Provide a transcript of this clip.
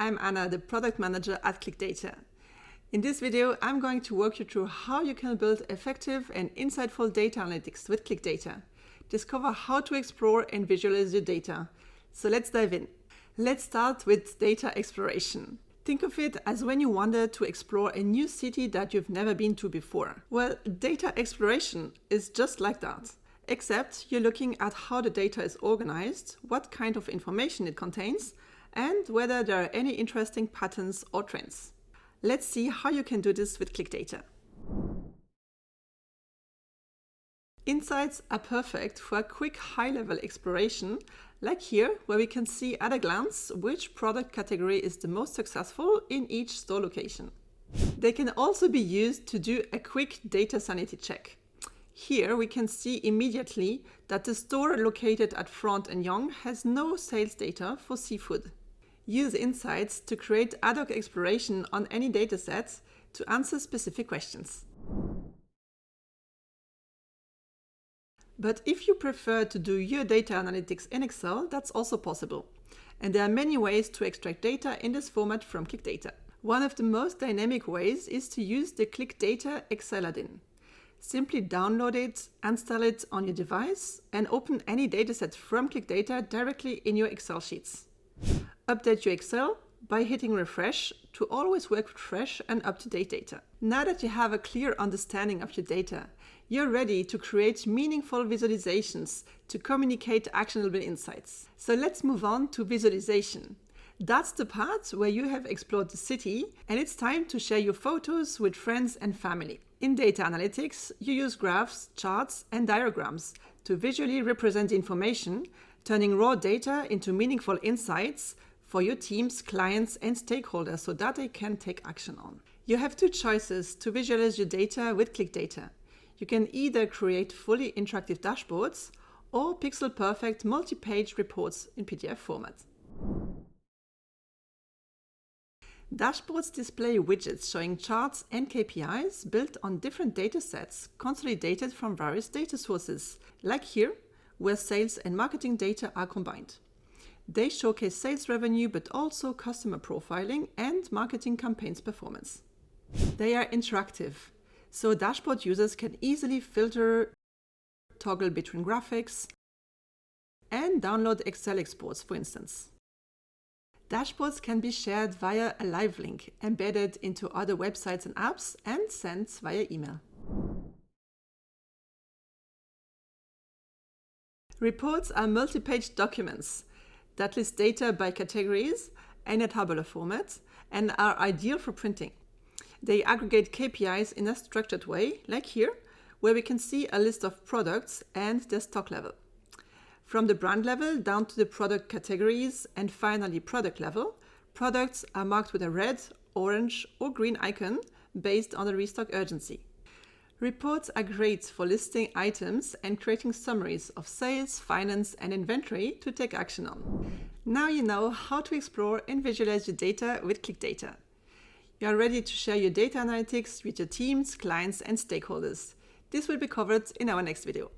I'm Anna, the product manager at ClicData. In this video, I'm going to walk you through how you can build effective and insightful data analytics with ClicData. Discover how to explore and visualize your data. So let's dive in. Let's start with data exploration. Think of it as when you wander to explore a new city that you've never been to before. Well, data exploration is just like that. Except you're looking at how the data is organized, what kind of information it contains, and whether there are any interesting patterns or trends. Let's see how you can do this with ClicData. Insights are perfect for a quick high-level exploration, like here, where we can see at a glance which product category is the most successful in each store location. They can also be used to do a quick data sanity check. Here we can see immediately that the store located at Front and Yonge has no sales data for seafood. Use insights to create ad hoc exploration on any datasets to answer specific questions. But if you prefer to do your data analytics in Excel, that's also possible. And there are many ways to extract data in this format from ClicData. One of the most dynamic ways is to use the ClicData Excel add-in. Simply download it, install it on your device, and open any dataset from ClicData directly in your Excel sheets. Update your Excel by hitting refresh to always work with fresh and up-to-date data. Now that you have a clear understanding of your data, you're ready to create meaningful visualizations to communicate actionable insights. So let's move on to visualization. That's the part where you have explored the city and it's time to share your photos with friends and family. In data analytics, you use graphs, charts, and diagrams to visually represent information, turning raw data into meaningful insights for your teams, clients, and stakeholders so that they can take action on. You have two choices to visualize your data with ClicData. You can either create fully interactive dashboards or pixel-perfect multi-page reports in PDF format. Dashboards display widgets showing charts and KPIs built on different datasets consolidated from various data sources, like here, where sales and marketing data are combined. They showcase sales revenue, but also customer profiling and marketing campaigns performance. They are interactive, so dashboard users can easily filter, toggle between graphics, and download Excel exports, for instance. Dashboards can be shared via a live link, embedded into other websites and apps, and sent via email. Reports are multi-page documents that list data by categories in a tabular format and are ideal for printing. They aggregate KPIs in a structured way, like here, where we can see a list of products and their stock level. From the brand level down to the product categories and finally product level, products are marked with a red, orange, or green icon based on the restock urgency. Reports are great for listing items and creating summaries of sales, finance, and inventory to take action on. Now you know how to explore and visualize your data with ClicData. You are ready to share your data analytics with your teams, clients, and stakeholders. This will be covered in our next video.